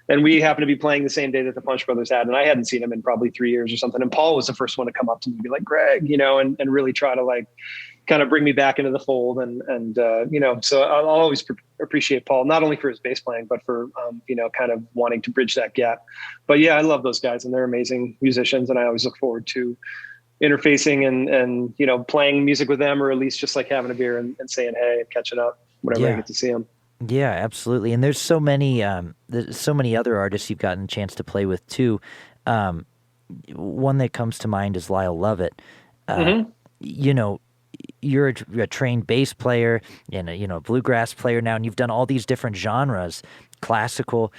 and we happened to be playing the same day that the Punch Brothers had, and I hadn't seen him in probably 3 years or something. And Paul was the first one to come up to me and be like, Greg, and really try to like kind of bring me back into the fold. And so I'll always appreciate Paul, not only for his bass playing, but for, kind of wanting to bridge that gap. But yeah, I love those guys, and they're amazing musicians. And I always look forward to interfacing and playing music with them, or at least just like having a beer and saying, hey, and catching up whenever I get to see them. Yeah, absolutely. And there's so many other artists you've gotten a chance to play with too. One that comes to mind is Lyle Lovett. You're a trained bass player and a bluegrass player now, and you've done all these different genres, classical.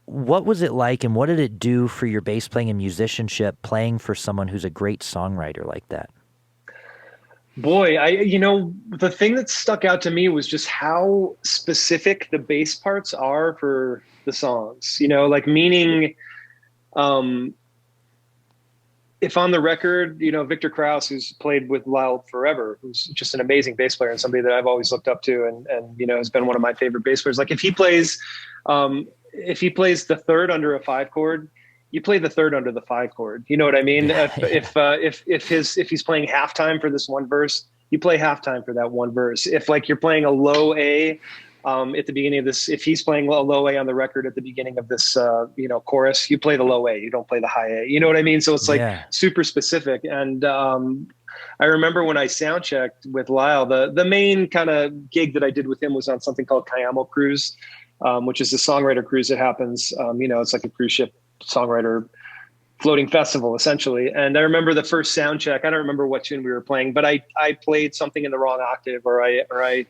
What was it like, and what did it do for your bass playing and musicianship playing for someone who's a great songwriter like that? Boy, the thing that stuck out to me was just how specific the bass parts are for the songs, like meaning, if on the record, Victor Krause, who's played with Lyle forever, who's just an amazing bass player and somebody that I've always looked up to and has been one of my favorite bass players. Like if he plays the third under a 5 chord, you play the third under the 5 chord. You know what I mean? If he's playing halftime for this one verse, you play halftime for that one verse. If like you're playing a low A at the beginning of this, if he's playing a low A on the record at the beginning of this chorus, you play the low A. You don't play the high A. You know what I mean? So it's like super specific. And I remember when I sound checked with Lyle, the main kind of gig that I did with him was on something called Cayamo Cruise, which is the songwriter cruise that happens. It's like a cruise ship songwriter floating festival essentially. And I remember the first sound check, I don't remember what tune we were playing, but I played something in the wrong octave, or I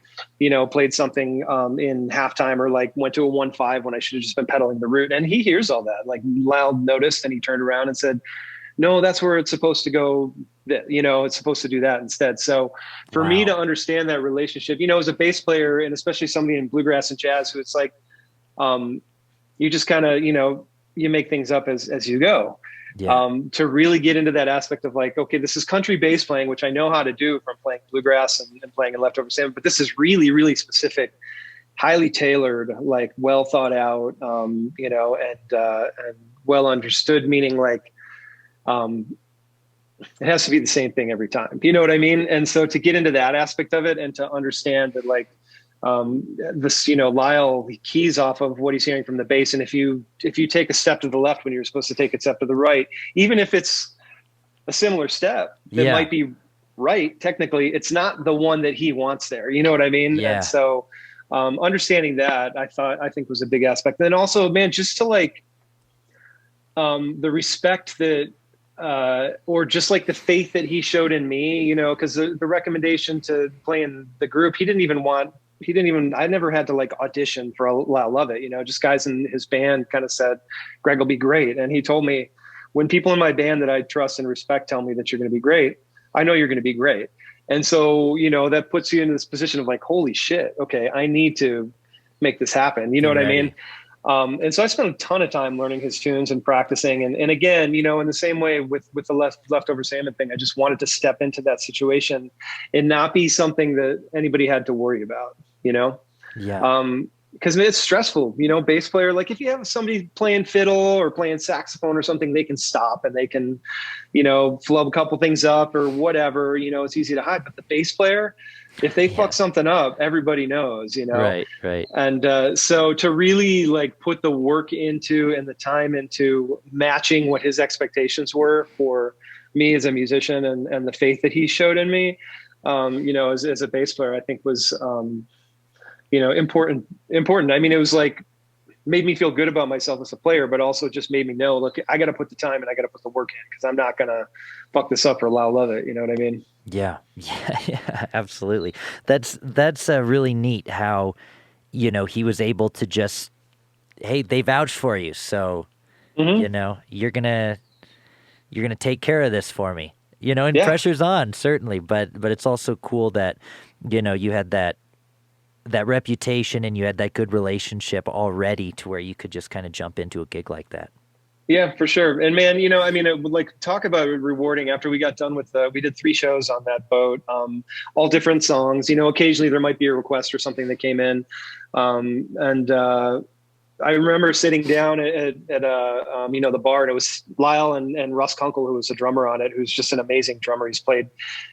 played something in halftime, or like went to a 1/5 when I should have just been pedaling the root. And he hears all that. Like Lyle noticed, and he turned around and said, no, that's where it's supposed to go. It's supposed to do that instead. So for me to understand that relationship, as a bass player, and especially somebody in bluegrass and jazz, who it's like, you just kind of, you make things up as you go. To really get into that aspect of like, okay, this is country bass playing, which I know how to do from playing bluegrass and playing in Leftover Salmon, but this is really, really specific, highly tailored, like well thought out, and well understood, meaning like, it has to be the same thing every time. You know what I mean? And so to get into that aspect of it and to understand that like, Lyle, he keys off of what he's hearing from the bass. And if you take a step to the left when you're supposed to take a step to the right, even if it's a similar step that might be right, technically, it's not the one that he wants there. You know what I mean? Yeah. And so, understanding that I think was a big aspect. And then also, man, just to like, the respect that, or just like the faith that he showed in me, cause the recommendation to play in the group, I never had to like audition for Lyle Lovett, just guys in his band kind of said, Greg will be great. And he told me, when people in my band that I trust and respect tell me that you're going to be great, I know you're going to be great. And so, that puts you in this position of like, holy shit, okay, I need to make this happen. You know what I mean? And so I spent a ton of time learning his tunes and practicing. And again, in the same way with the Leftover Salmon thing, I just wanted to step into that situation and not be something that anybody had to worry about, because it's stressful, bass player. Like if you have somebody playing fiddle or playing saxophone or something, they can stop and they can, flub a couple things up or whatever, it's easy to hide. But the bass player, if they fuck something up, everybody knows, Right. And so to really like put the work into and the time into matching what his expectations were for me as a musician and the faith that he showed in me, as a bass player, I think was, important. I mean, it was like, made me feel good about myself as a player, but also just made me know, look, I got to put the time and I got to put the work in, because I'm not going to fuck this up for Lyle Lovett. You know what I mean? Yeah, absolutely. That's really neat how, he was able to just, hey, they vouched for you. So, you're going to take care of this for me, and pressure's on, certainly. But it's also cool that, you had that that reputation and you had that good relationship already to where you could just kind of jump into a gig like that. Yeah, for sure. And man, I mean, it would like talk about rewarding after we got done with we did 3 shows on that boat, all different songs. Occasionally there might be a request or something that came in. And I remember sitting down at the bar, and it was Lyle and Russ Kunkel, who was a drummer on it, who's just an amazing drummer. He's played,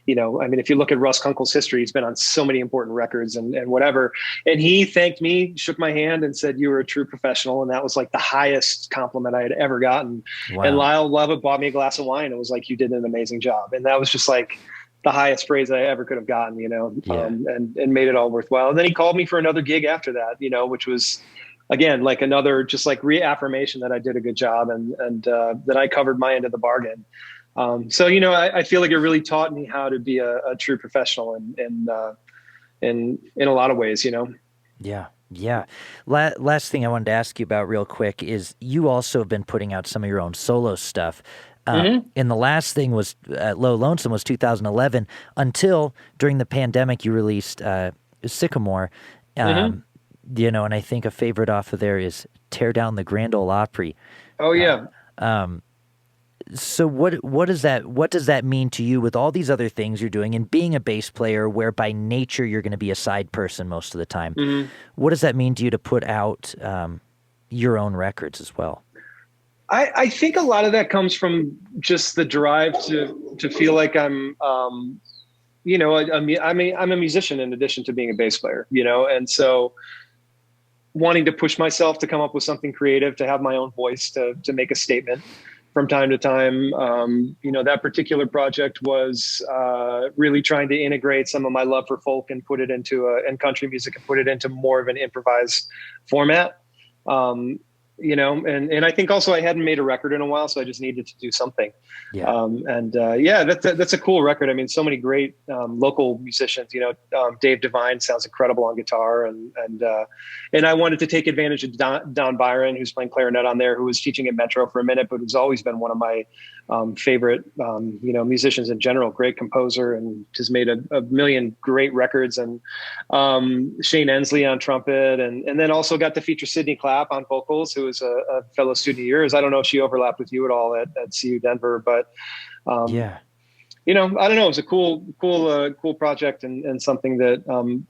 I mean, if you look at Russ Kunkel's history, he's been on so many important records and whatever. And he thanked me, shook my hand, and said, "You were a true professional." And that was like the highest compliment I had ever gotten. Wow. And Lyle Lovett bought me a glass of wine. It was like, "You did an amazing job." And that was just like the highest praise I ever could have gotten, and made it all worthwhile. And then he called me for another gig after that, which was, again, like another just like reaffirmation that I did a good job and that I covered my end of the bargain. So I feel like it really taught me how to be a true professional in a lot of ways. Yeah. Last thing I wanted to ask you about real quick is you also have been putting out some of your own solo stuff. And the last thing was Low Lonesome was 2011 until during the pandemic you released Sycamore. And I think a favorite off of there is Tear Down the Grand Ole Opry. Oh yeah. So what does that mean to you with all these other things you're doing and being a bass player where by nature you're going to be a side person most of the time? What does that mean to you to put out your own records as well? I think a lot of that comes from just the drive to feel like I'm a musician in addition to being a bass player, and so wanting to push myself to come up with something creative, to have my own voice, to make a statement from time to time. That particular project was really trying to integrate some of my love for folk and put it into and country music and put it into more of an improvised format. And I think also I hadn't made a record in a while, so I just needed to do something. Yeah. That's a cool record. I mean, so many great local musicians. Dave Devine sounds incredible on guitar, and I wanted to take advantage of Don Byron, who's playing clarinet on there, who was teaching at Metro for a minute, but who's always been one of my favorite musicians in general. Great composer, and has made a million great records. And Shane Ensley on trumpet, and then also got to feature Sydney Clapp on vocals, who is a fellow student of yours. I don't know if she overlapped with you at all at CU Denver, but I don't know. It was a cool project and something that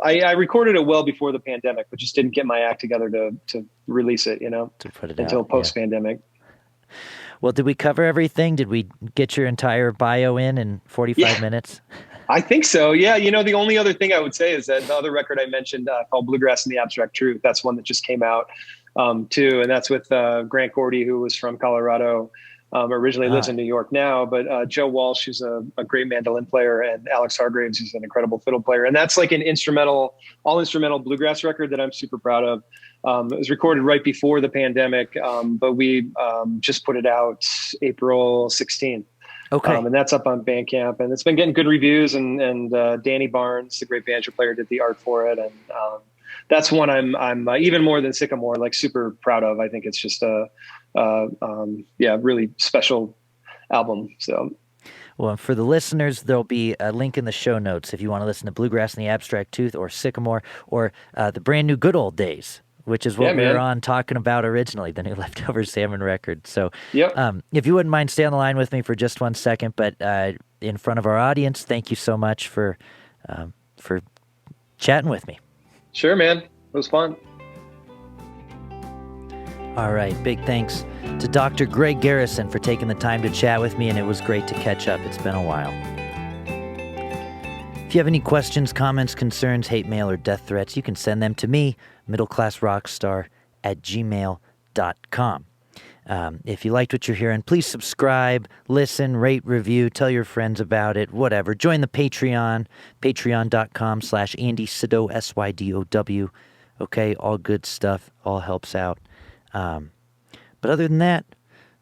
I recorded it well before the pandemic, but just didn't get my act together to release it, to put it until out, post-pandemic. Well, did we cover everything? Did we get your entire bio in 45 minutes? I think so. Yeah. The only other thing I would say is that the other record I mentioned called Bluegrass and the Abstract Truth, that's one that just came out too. And that's with Grant Gordy, who was from Colorado, originally lives in New York now, but Joe Walsh, who's a great mandolin player, and Alez Hargreaves, who's an incredible fiddle player. And that's like an all instrumental bluegrass record that I'm super proud of. It was recorded right before the pandemic, but we just put it out April 16th. Okay. And that's up on Bandcamp, and it's been getting good reviews. And Danny Barnes, the great banjo player, did the art for it. And that's one I'm even more than Sycamore, like super proud of. I think it's just a really special album. So. Well, for the listeners, there'll be a link in the show notes if you want to listen to Bluegrass and the Abstract Tooth or Sycamore or the brand new Good Old Days, which is what we were on talking about originally, the new Leftover Salmon record. So if you wouldn't mind, stay on the line with me for just 1 second, but in front of our audience, thank you so much for chatting with me. Sure, man. It was fun. All right. Big thanks to Dr. Greg Garrison for taking the time to chat with me, and it was great to catch up. It's been a while. If you have any questions, comments, concerns, hate mail, or death threats, you can send them to me, middleclassrockstar@gmail.com. If you liked what you're hearing, please subscribe, listen, rate, review, tell your friends about it, whatever. Join the Patreon, patreon.com/Andy Sidow, SYDOW. Okay, all good stuff, all helps out. But other than that,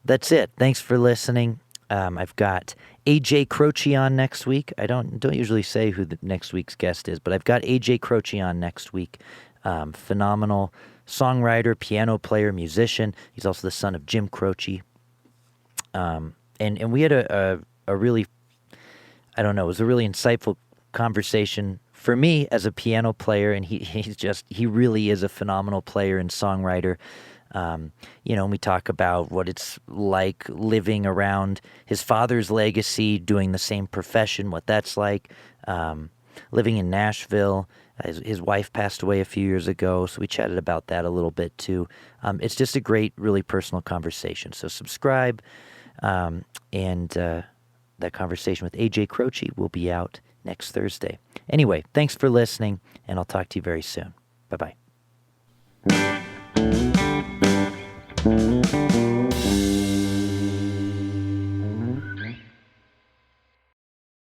that's it. Thanks for listening. I've got AJ Croce on next week. I don't usually say who the next week's guest is, but I've got AJ Croce on next week. Phenomenal songwriter, piano player, musician. He's also the son of Jim Croce. And we had a really, I don't know, it was a really insightful conversation, for me as a piano player, and he really is a phenomenal player and songwriter. And we talk about what it's like living around his father's legacy, doing the same profession, what that's like, living in Nashville. His wife passed away a few years ago, so we chatted about that a little bit too. It's just a great, really personal conversation. So subscribe, and that conversation with AJ Croce will be out next Thursday. Anyway, thanks for listening, and I'll talk to you very soon. Bye-bye.